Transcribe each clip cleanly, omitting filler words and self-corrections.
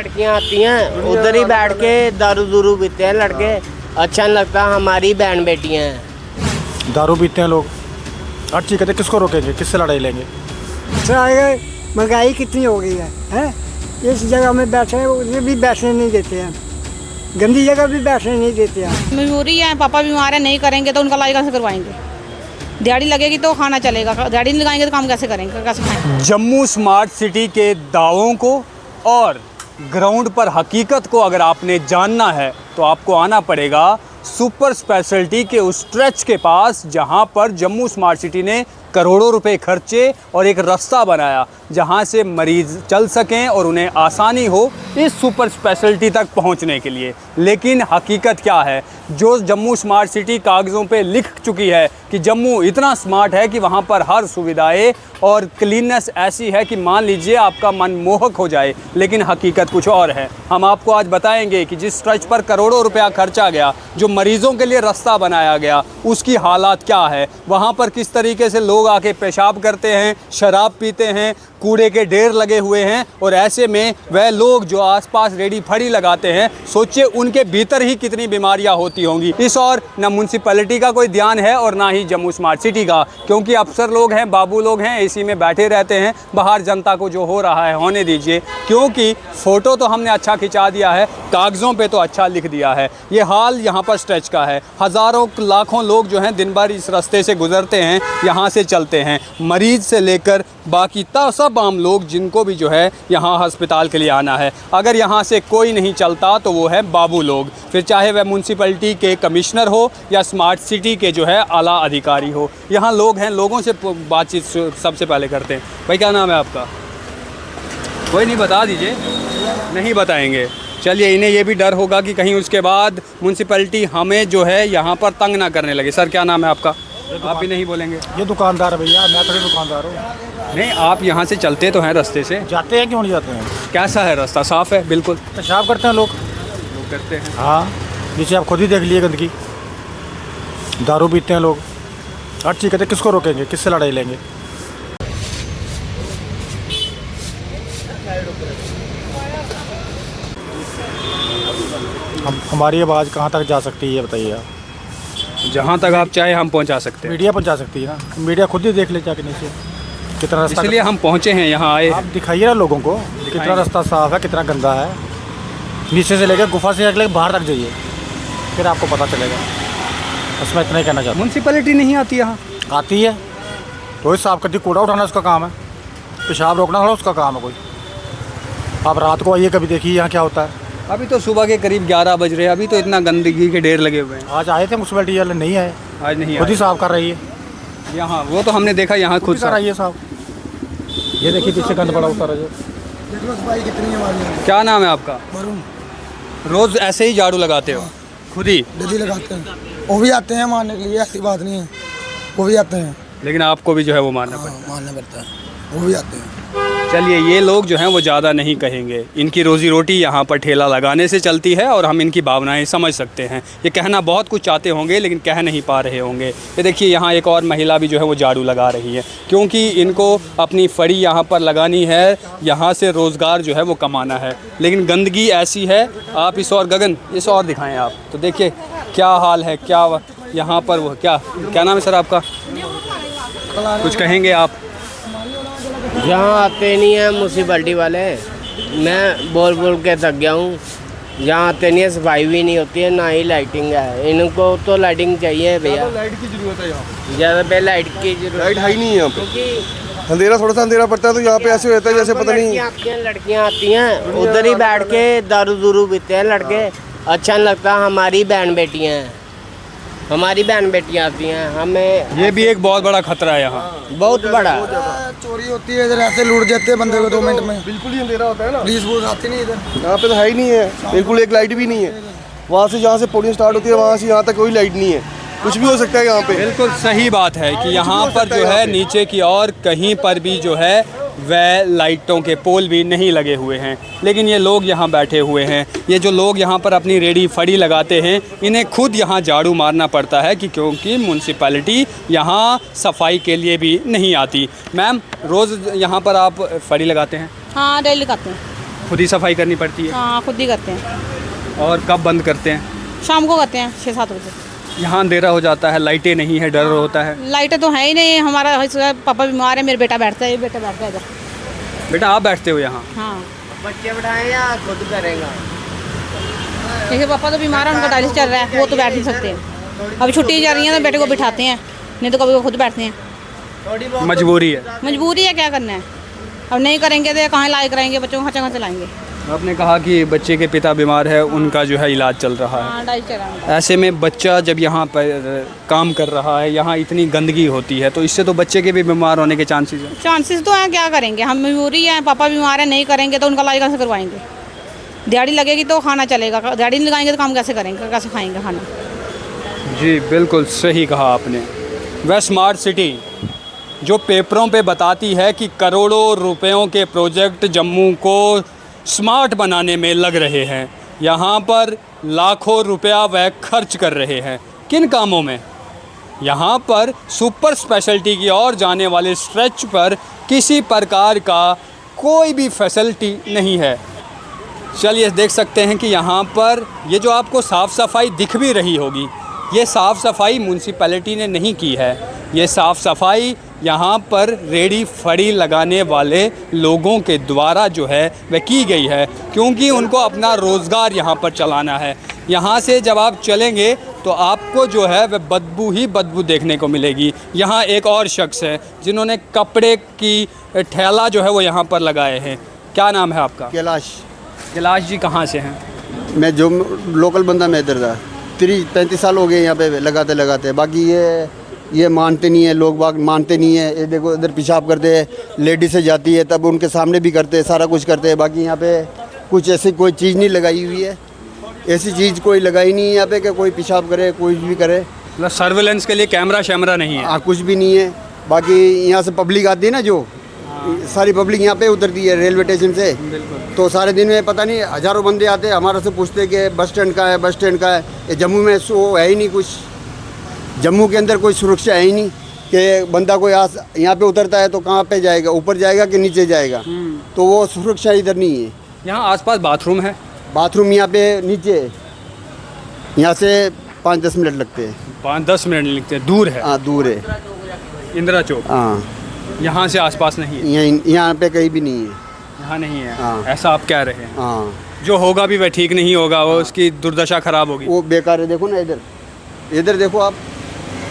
लड़कियां आती हैं उधर ही बैठ के दारू दूरू पीते हैं लड़के। अच्छा नहीं लगता, हमारी बहन बेटियां हैं। दारू पीते हैं लोग, हर चीज़ कहते किसको रोकेंगे, किससे लड़ाई लेंगे। महंगाई कितनी हो गई है, हैं? इस जगह में बैठे हैं, उसे भी बैठने नहीं देते हैं, गंदी जगह भी बैठने नहीं देते हैं। मजबूरी है, पापा बीमार है, नहीं करेंगे तो उनका इलाज कैसे करवाएंगे? दिहाड़ी लगेगी तो खाना चलेगा, दिहाड़ी नहीं लगाएंगे तो काम कैसे करेंगे, कैसे खाएंगे? जम्मू स्मार्ट सिटी के दावों को और ग्राउंड पर हकीकत को अगर आपने जानना है तो आपको आना पड़ेगा सुपर स्पेशलिटी के उस स्ट्रेच के पास, जहां पर जम्मू स्मार्ट सिटी ने करोड़ों रुपए खर्चे और एक रास्ता बनाया जहां से मरीज़ चल सकें और उन्हें आसानी हो इस सुपर स्पेशलिटी तक पहुंचने के लिए। लेकिन हकीकत क्या है? जो जम्मू स्मार्ट सिटी कागज़ों पे लिख चुकी है कि जम्मू इतना स्मार्ट है कि वहां पर हर सुविधाएं और क्लीननेस ऐसी है कि मान लीजिए आपका मन मोहक हो जाए, लेकिन हकीकत कुछ और है। हम आपको आज बताएंगे कि जिस स्ट्रेच पर करोड़ों रुपया खर्चा गया, जो मरीज़ों के लिए रास्ता बनाया गया, उसकी हालात क्या है, वहाँ पर किस तरीके से लोग आके पेशाब करते हैं, शराब पीते हैं, कूड़े के ढेर लगे हुए हैं। और ऐसे में वह लोग जो आसपास रेडी फड़ी लगाते हैं, सोचिए उनके भीतर ही कितनी बीमारियां होती होंगी। इस और ना म्यूनसिपैलिटी का कोई ध्यान है और ना ही जम्मू स्मार्ट सिटी का, क्योंकि अफसर लोग हैं, बाबू लोग हैं, एसी में बैठे रहते हैं। बाहर जनता को जो हो रहा है होने दीजिए, क्योंकि फ़ोटो तो हमने अच्छा खिंचा दिया है, कागज़ों पे तो अच्छा लिख दिया है। ये हाल यहाँ पर स्ट्रेच का है। हज़ारों लाखों लोग जो हैं दिन भर इस रास्ते से गुजरते हैं, यहाँ से चलते हैं, मरीज़ से लेकर बाकी सब आम लोग जिनको भी जो है यहाँ अस्पताल के लिए आना है। अगर यहाँ से कोई नहीं चलता तो वो है बाबू लोग, फिर चाहे वह म्यूनसिपैलिटी के कमिश्नर हो या स्मार्ट सिटी के जो है आला अधिकारी हो। यहाँ लोग हैं, लोगों से बातचीत सबसे पहले करते हैं। भाई क्या नाम है आपका? कोई नहीं, बता दीजिए। नहीं बताएंगे, चलिए। इन्हें ये भी डर होगा कि कहीं उसके बाद म्यूनसिपैलिटी हमें जो है यहाँ पर तंग ना करने लगे। सर क्या नाम है आपका? आप भी नहीं बोलेंगे? ये दुकानदार है भैया, मैं तो दुकानदार हूँ। नहीं, आप यहाँ से चलते तो हैं रास्ते से, जाते हैं क्यों नहीं जाते हैं? कैसा है रास्ता? साफ़ है बिल्कुल? पेशाब करते हैं लोग करते हैं। हाँ, नीचे आप खुद ही देख लिए गंदगी। दारू पीते हैं लोग, हर चीज़ कहते किसको रोकेंगे, किससे लड़ाई लेंगे। हमारी आवाज़ कहाँ तक जा सकती है ये बताइए आप? जहाँ तक आप चाहे हम पहुँचा सकते हैं। मीडिया पहुँचा सकती है ना, मीडिया खुद ही देख ले जाके नीचे कितना रास्ता। इसलिए हम पहुँचे हैं, यहाँ आए। आप दिखाइए ना लोगों को कितना रास्ता साफ़ है, कितना गंदा है। नीचे से लेकर गुफा से लेकर बाहर तक जाइए, फिर आपको पता चलेगा। बस मैं इतना ही कहना चाहता हूँ। म्यूनसिपैलिटी नहीं आती यहाँ? आती है, रोज साफ करती, कूड़ा उठाना उसका काम है, पेशाब रोकना थोड़ा उसका काम है कोई। आप रात को आइए, कभी देखिए यहाँ क्या होता है। अभी तो सुबह के करीब 11 बज रहे हैं, अभी तो इतना गंदगी के ढेर लगे हुए हैं। आज आए थे म्यूनसिपैलिटी वाले, नहीं आए। आज नहीं, खुद ही साफ कर रही है यहाँ। वो तो हमने देखा, यहाँ खुद कर रही है साफ। ये देखिए पीछे गंद पड़ा होता है। क्या नाम है आपका? रोज़ ऐसे ही झाड़ू लगाते हो? खुद ही लगाते हैं, वो भी आते हैं मारने के लिए, ऐसी बात नहीं है, वो भी आते हैं। लेकिन आपको भी जो है वो मानना पड़ता है, वो भी आते हैं। चलिए, ये लोग जो हैं वो ज़्यादा नहीं कहेंगे, इनकी रोज़ी रोटी यहाँ पर ठेला लगाने से चलती है और हम इनकी भावनाएं समझ सकते हैं। ये कहना बहुत कुछ चाहते होंगे लेकिन कह नहीं पा रहे होंगे। ये देखिए, यहाँ एक और महिला भी जो है वो झाड़ू लगा रही है, क्योंकि इनको अपनी फड़ी यहाँ पर लगानी है, यहाँ से रोज़गार जो है वो कमाना है। लेकिन गंदगी ऐसी है, आप इस और गगन इस और दिखाएँ आप, तो देखिए क्या हाल है। क्या यहाँ पर वो क्या नाम है सर आपका? कुछ कहेंगे आप? यहाँ आते नहीं हैं म्यूनसिपैलिटी वाले, मैं बोल बोल के थक गया हूँ। यहाँ आते नहीं है, सफाई भी नहीं होती है, ना ही लाइटिंग है। इनको तो लाइटिंग चाहिए भैया, लाइट की जरूरत है यहाँ। ज़्यादा पे लाइट की जरूरत, लाइट है ही नहीं है यहाँ पे, क्योंकि अंधेरा थोड़ा सा अंधेरा पड़ता है तो यहाँ पे ऐसे होता है जैसे पता नहीं। लड़कियाँ आती हैं उधर ही बैठ के दारू दूरू पीते हैं लड़के। अच्छा नहीं लगता, हमारी बहन बेटियाँ हैं, हमारी बहन बेटियाँ आती हैं, हमें ये भी एक बहुत बड़ा खतरा है यहाँ, बहुत बड़ा। चोरी होती है इधर, ऐसे लूट जाते हैं बंदे को 2 मिनट में। बिल्कुल ही अंधेरा होता है ना, पुलिस वो आती नहीं इधर। यहाँ पे तो है ही नहीं है, बिल्कुल एक लाइट भी नहीं है। वहाँ से जहाँ से पौड़ियाँ स्टार्ट होती है वहाँ से यहाँ तक कोई लाइट नहीं है। कुछ भी हो सकता है यहाँ पे। बिल्कुल सही बात है कि यहाँ पर जो है नीचे की और कहीं पर भी जो है वह लाइटों के पोल भी नहीं लगे हुए हैं, लेकिन ये लोग यहाँ बैठे हुए हैं। ये जो लोग यहाँ पर अपनी रेडी फड़ी लगाते हैं, इन्हें खुद यहाँ झाड़ू मारना पड़ता है कि क्योंकि म्यूनसिपैलिटी यहाँ सफाई के लिए भी नहीं आती। मैम, रोज़ यहाँ पर आप फड़ी लगाते हैं? हाँ, डेली लगाते हैं। खुद ही सफाई करनी पड़ती है? हाँ खुद ही करते हैं। और कब बंद करते हैं? शाम को करते हैं 6-7 बजे। यहाँ अंधेरा हो जाता है, लाइटें नहीं है, डर होता है। लाइटें तो है ही नहीं, हमारा पापा बीमार है, मेरा बेटा बैठता है, ये बेटा बैठता है इधर। बेटा आप बैठते हो यहाँ? हाँ बच्चे बैठाए या खुद करेंगे? जैसे पापा तो बीमार है, उनका डायलिसिस चल रहा है, वो तो बैठ नहीं सकते। अभी छुट्टी जा रही है तो बेटे को बिठाते हैं, नहीं तो कभी वो खुद बैठते हैं। थोड़ी बहुत मजबूरी है। मजबूरी है, क्या करना है। अब नहीं करेंगे तो कहाँ इलाज कराएंगे, बच्चों को कहाँ से लाएंगे। आपने कहा कि बच्चे के पिता बीमार है, उनका जो है इलाज चल रहा है। हाँ डायलिसिस चल रहा है। ऐसे में बच्चा जब यहाँ पर काम कर रहा है, यहाँ इतनी गंदगी होती है, तो इससे तो बच्चे के भी बीमार होने के चांसेस हैं। चांसेस तो हैं, क्या करेंगे, हम मजबूरी है, पापा बीमार है, नहीं करेंगे तो उनका इलाज कैसे करवाएंगे। दिहाड़ी लगेगी तो खाना चलेगा, दिहाड़ी नहीं लगाएंगे तो काम कैसे करेंगे, कैसे खाएंगे खाना। जी बिल्कुल सही कहा आपने। वह स्मार्ट सिटी जो पेपरों पे बताती है कि करोड़ों रुपयों के प्रोजेक्ट जम्मू को स्मार्ट बनाने में लग रहे हैं, यहाँ पर लाखों रुपया वह खर्च कर रहे हैं। किन कामों में? यहाँ पर सुपर स्पेशलिटी की ओर जाने वाले स्ट्रेच पर किसी प्रकार का कोई भी फैसिलिटी नहीं है। चलिए देख सकते हैं कि यहाँ पर ये जो आपको साफ़ सफाई दिख भी रही होगी, ये साफ़ सफाई म्यूनसिपैलिटी ने नहीं की है। ये साफ़ सफाई यहाँ पर रेडी फड़ी लगाने वाले लोगों के द्वारा जो है वह की गई है, क्योंकि उनको अपना रोज़गार यहाँ पर चलाना है। यहाँ से जब आप चलेंगे तो आपको जो है वह बदबू ही बदबू देखने को मिलेगी। यहाँ एक और शख्स है जिन्होंने कपड़े की ठेला जो है वो यहाँ पर लगाए हैं। क्या नाम है आपका? कैलाश। कैलाश जी कहाँ से हैं? मैं जो लोकल बंदा मैं इधर था, 30-35 साल हो गए यहाँ पे लगाते लगाते। बाकी ये मानते नहीं है, लोग बाग मानते नहीं है। ये देखो इधर पेशाब करते हैं, लेडीज़ से जाती है तब उनके सामने भी करते हैं, सारा कुछ करते हैं। बाकी यहाँ पे कुछ ऐसी कोई चीज़ नहीं लगाई हुई है, ऐसी चीज़ कोई लगाई नहीं है यहाँ पे कि कोई पेशाब करे, कोई भी करे। मतलब सर्विलेंस के लिए कैमरा शैमरा नहीं है? हाँ कुछ भी नहीं है। बाकी यहाँ से पब्लिक आती है ना, जो सारी पब्लिक यहाँ पे उतरती है रेलवे स्टेशन से, तो सारे दिन में पता नहीं हज़ारों बंदे आते हैं, हमारे से पूछते कि बस स्टैंड का है, बस स्टैंड का है। ये जम्मू में वो है ही नहीं कुछ, जम्मू के अंदर कोई सुरक्षा है ही नहीं कि बंदा कोई यहाँ पे उतरता है तो कहाँ पे जाएगा, ऊपर जाएगा कि नीचे जाएगा, तो वो सुरक्षा इधर नहीं है। यहाँ आसपास बाथरूम है? बाथरूम यहाँ पे नीचे, यहाँ से 5-10 मिनट लगते हैं। 5-10 मिनट लगते हैं? दूर है? हाँ दूर है, इंदिरा चौक। हाँ यहाँ से आसपास नहीं है? यहाँ पे कहीं भी नहीं है। यहाँ नहीं है? हाँ। ऐसा आप कह रहे हैं? हाँ जो होगा भी वह ठीक नहीं होगा, वो उसकी दुर्दशा खराब होगी। वो बेकार है। देखो ना इधर देखो आप,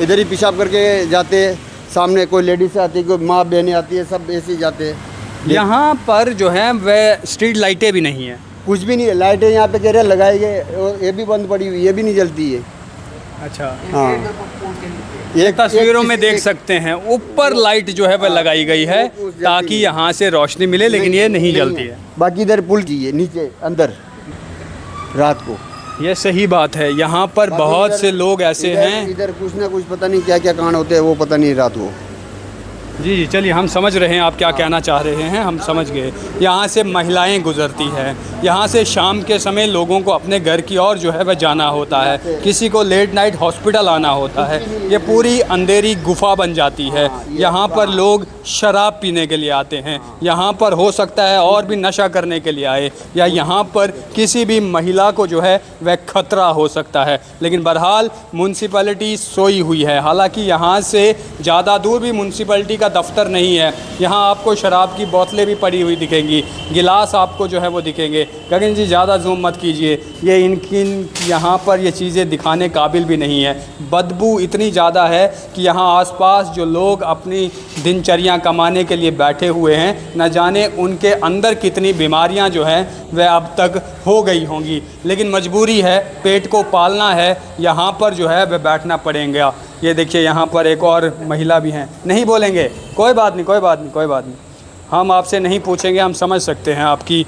इधर ही पेशाब करके जाते हैं, सामने कोई लेडीज आती है, कोई माँ बहनें आती है, सब ऐसे ही जाते हैं। यहाँ पर जो है वह स्ट्रीट लाइटें भी नहीं है? कुछ भी नहीं है। लाइटें यहाँ पे कह रहे लगाई गए, और ये भी बंद पड़ी हुई, ये भी नहीं जलती है। अच्छा। हाँ ये तस्वीरों में देख सकते हैं ऊपर लाइट जो है वह लगाई गई है ताकि यहाँ से रोशनी मिले, लेकिन ये नहीं जलती है। बाकी इधर पुल की है नीचे अंदर रात को। ये सही बात है। यहाँ पर बहुत से लोग ऐसे हैं। इधर कुछ ना कुछ पता नहीं क्या क्या कांड होते हैं, वो पता नहीं रात को। जी जी चलिए, हम समझ रहे हैं आप क्या कहना चाह रहे हैं, हम समझ गए। यहाँ से महिलाएं गुजरती हैं, यहाँ से शाम के समय लोगों को अपने घर की ओर जो है वह जाना होता है, किसी को लेट नाइट हॉस्पिटल आना होता है। ये पूरी अंधेरी गुफा बन जाती है। यहाँ पर लोग शराब पीने के लिए आते हैं, यहाँ पर हो सकता है और भी नशा करने के लिए आए, या यहाँ पर किसी भी महिला को जो है वह खतरा हो सकता है। लेकिन बहरहाल म्यूनसिपैलिटी सोई हुई है। हालांकि यहाँ से ज़्यादा दूर भी म्यूनसिपैलिटी का दफ्तर नहीं है। यहाँ आपको शराब की बोतलें भी पड़ी हुई दिखेंगी, गिलास आपको जो है वो दिखेंगे। गगन जी ज़्यादा जूम मत कीजिए, ये इनकी यहाँ पर ये चीज़ें दिखाने काबिल भी नहीं है। बदबू इतनी ज़्यादा है कि यहाँ आसपास जो लोग अपनी दिनचर्या कमाने के लिए बैठे हुए हैं, न जाने उनके अंदर कितनी बीमारियाँ जो हैं वह अब तक हो गई होंगी। लेकिन मजबूरी है, पेट को पालना है, यहाँ पर जो है वह बैठना पड़ेगा। ये देखिए यहाँ पर एक और महिला भी हैं। नहीं बोलेंगे, कोई बात नहीं, कोई बात नहीं, कोई बात नहीं, हम आपसे नहीं पूछेंगे, हम समझ सकते हैं आपकी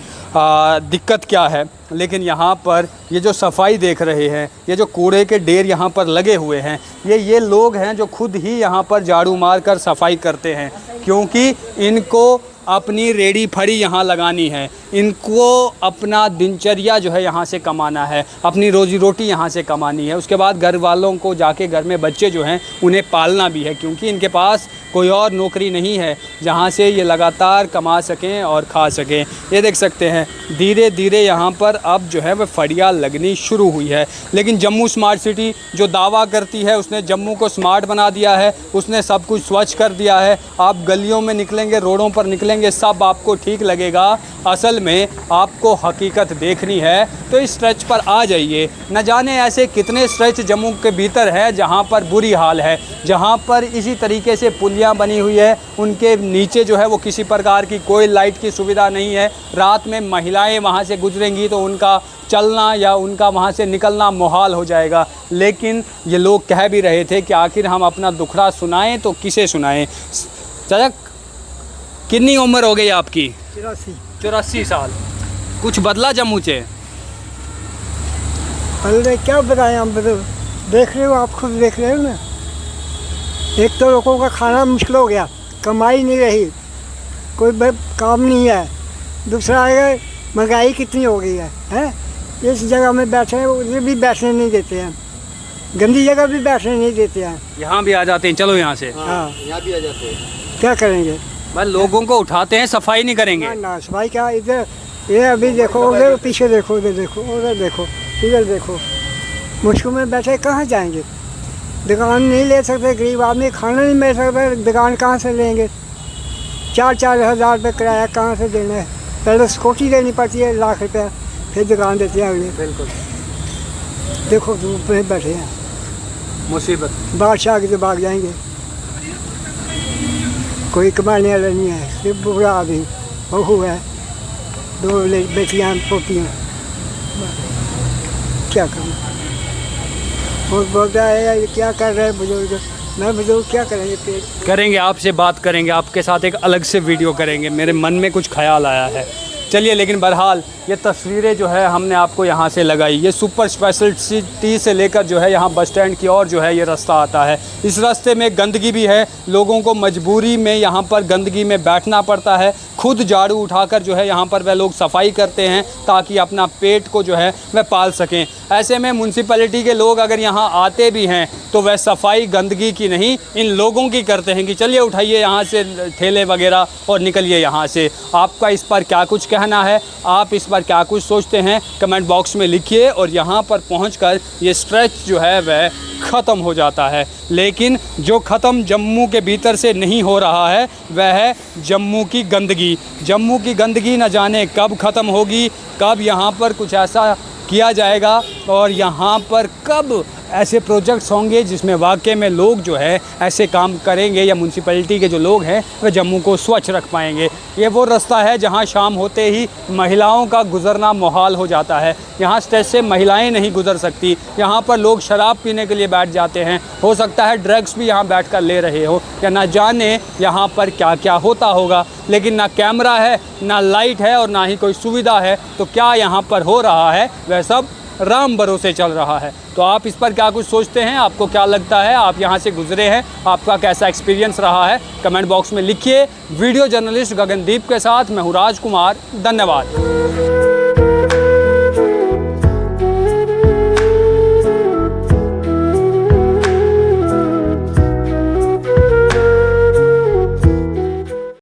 दिक्कत क्या है। लेकिन यहाँ पर ये जो सफाई देख रहे हैं, ये जो कूड़े के ढेर यहाँ पर लगे हुए हैं, ये लोग हैं जो खुद ही यहाँ पर झाड़ू मार कर सफाई करते हैं, क्योंकि इनको अपनी रेडी फड़ी यहाँ लगानी है, इनको अपना दिनचर्या जो है यहाँ से कमाना है, अपनी रोजी रोटी यहाँ से कमानी है। उसके बाद घर वालों को जाके घर में बच्चे जो हैं उन्हें पालना भी है, क्योंकि इनके पास कोई और नौकरी नहीं है जहाँ से ये लगातार कमा सकें और खा सकें। ये देख सकते हैं धीरे धीरे यहाँ पर अब जो है वह फड़ियाँ लगनी शुरू हुई है। लेकिन जम्मू स्मार्ट सिटी जो दावा करती है, उसने जम्मू को स्मार्ट बना दिया है, उसने सब कुछ स्वच्छ कर दिया है। आप गलियों में निकलेंगे, रोडों पर निकलेंगे, सब आपको ठीक लगेगा। असल में आपको हकीकत देखनी है तो इस स्ट्रेच पर आ जाइए। न जाने ऐसे कितने स्ट्रेच जम्मू के भीतर है जहाँ पर बुरी हाल है, जहाँ पर इसी तरीके से पुलियाँ बनी हुई है, उनके नीचे जो है वो किसी प्रकार की कोई लाइट की सुविधा नहीं है। रात में महिलाएं वहाँ से गुजरेंगी तो उनका चलना या उनका वहाँ से निकलना मुहाल हो जाएगा। लेकिन ये लोग कह भी रहे थे कि आखिर हम अपना दुखड़ा सुनाएं तो किसे सुनाएं। चाचा, कितनी उम्र हो गई आपकी? 84 साल। कुछ बदला जम्मू से? पहले क्या बताएं हम, देख रहे हो, आप खुद देख रहे हो ना। एक तो लोगों का खाना मुश्किल हो गया, कमाई नहीं रही, कोई काम नहीं है। दूसरा है महंगाई कितनी हो गई है? इस जगह में बैठे हैं, उधर भी बैठने नहीं देते हैं, गंदी जगह भी बैठने नहीं देते हैं। यहाँ भी आ जाते हैं, चलो यहाँ से। हाँ, यहाँ भी आ जाते हैं। क्या करेंगे? बस लोगों को उठाते हैं, सफाई नहीं करेंगे। ना सफाई क्या, इधर ये अभी देखो, उधर पीछे देखो, उधर देखो, उधर देखो, इधर देखो, मुश्किल में बैठे कहाँ जाएंगे? दुकान नहीं ले सकते, गरीब आदमी खाना नहीं मिल सकता, दुकान कहाँ से लेंगे? 4-4 हज़ार रुपये किराया कहाँ से देना है? पहले स्कूटी देनी पड़ती है 1 लाख रुपया, फिर दुकान देते हैं अगले। बिल्कुल। देखो धूप में बैठे हैं, मुसीबत। बादशाह के तो भाग जाएंगे, कोई कमाने वाला नहीं है, सिर्फ बुरा आदमी, बहू है, 2 बेटियाँ पोतियाँ, क्या करूँ? बहुत बोलता है क्या कर रहे हैं बुजुर्ग, मैं बुजुर्ग क्या करेंगे? पेट करेंगे, आपसे बात करेंगे, आपके साथ एक अलग से वीडियो करेंगे। मेरे मन में कुछ ख्याल आया है। चलिए, लेकिन बहरहाल ये तस्वीरें जो है हमने आपको यहाँ से लगाई। ये सुपर स्पेशलिटी से लेकर जो है यहाँ बस स्टैंड की ओर जो है ये रास्ता आता है। इस रास्ते में गंदगी भी है, लोगों को मजबूरी में यहाँ पर गंदगी में बैठना पड़ता है। खुद झाड़ू उठाकर जो है यहाँ पर वह लोग सफाई करते हैं ताकि अपना पेट को जो है वह पाल सकें। ऐसे में म्यूनसिपैलिटी के लोग अगर यहाँ आते भी हैं तो वह सफाई गंदगी की नहीं, इन लोगों की करते हैं कि चलिए उठाइए यहाँ से ठेले वगैरह और निकलिए यहाँ से। आपका इस पर क्या कुछ कहना है, आप इस पर क्या कुछ सोचते हैं, कमेंट बॉक्स में लिखिए। और यहाँ पर पहुँचकर ये स्ट्रेच जो है वह ख़त्म हो जाता है। लेकिन जो ख़त्म जम्मू के भीतर से नहीं हो रहा है वह है जम्मू की गंदगी। जम्मू की गंदगी न जाने कब ख़त्म होगी, कब यहाँ पर कुछ ऐसा किया जाएगा और यहाँ पर कब ऐसे प्रोजेक्ट्स होंगे जिसमें वाकई में लोग जो है ऐसे काम करेंगे या म्यूनसिपैलिटी के जो लोग हैं वह जम्मू को स्वच्छ रख पाएंगे। ये वो रास्ता है जहाँ शाम होते ही महिलाओं का गुजरना मुहाल हो जाता है। यहाँ स्ट्रेच से महिलाएं नहीं गुजर सकती, यहाँ पर लोग शराब पीने के लिए बैठ जाते हैं, हो सकता है ड्रग्स भी यहाँ बैठ कर ले रहे हो, या ना जाने यहाँ पर क्या क्या होता होगा। लेकिन ना कैमरा है, ना लाइट है और ना ही कोई सुविधा है, तो क्या यहाँ पर हो रहा है वह सब राम भरोसे चल रहा है। तो आप इस पर क्या कुछ सोचते हैं, आपको क्या लगता है, आप यहाँ से गुजरे हैं, आपका कैसा एक्सपीरियंस रहा है, कमेंट बॉक्स में लिखिए। वीडियो जर्नलिस्ट गगनदीप के साथ मैं हूँ राजकुमार, धन्यवाद।